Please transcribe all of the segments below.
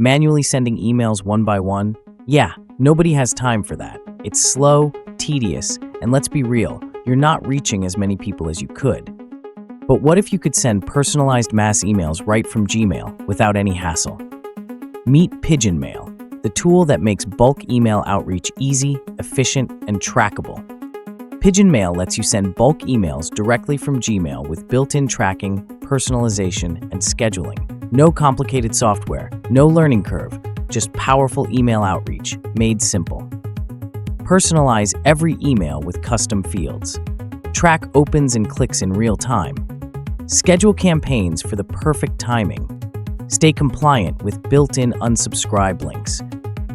Manually sending emails one by one? Yeah, nobody has time for that. It's slow, tedious, and let's be real, you're not reaching as many people as you could. But what if you could send personalized mass emails right from Gmail without any hassle? Meet Pigeon Mail, the tool that makes bulk email outreach easy, efficient, and trackable. Pigeon Mail lets you send bulk emails directly from Gmail with built-in tracking, personalization, and scheduling. No complicated software, no learning curve, just powerful email outreach, made simple. Personalize every email with custom fields. Track opens and clicks in real time. Schedule campaigns for the perfect timing. Stay compliant with built-in unsubscribe links.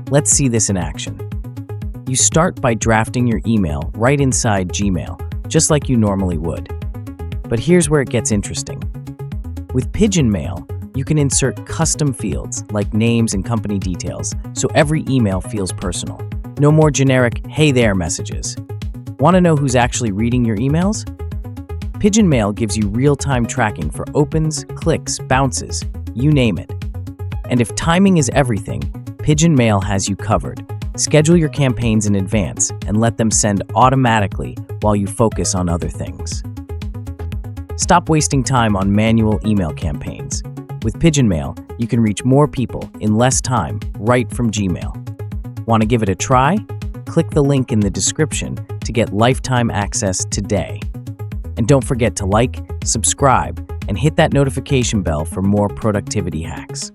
Let's see this in action. You start by drafting your email right inside Gmail, just like you normally would. But here's where it gets interesting. With Pigeon Mail, you can insert custom fields like names and company details, so every email feels personal. No more generic, "Hey there" messages. Want to know who's actually reading your emails? Pigeon Mail gives you real-time tracking for opens, clicks, bounces, you name it. And if timing is everything, Pigeon Mail has you covered. Schedule your campaigns in advance and let them send automatically while you focus on other things. Stop wasting time on manual email campaigns. With Pigeon Mail, you can reach more people in less time right from Gmail. Want to give it a try? Click the link in the description to get lifetime access today. And don't forget to like, subscribe, and hit that notification bell for more productivity hacks.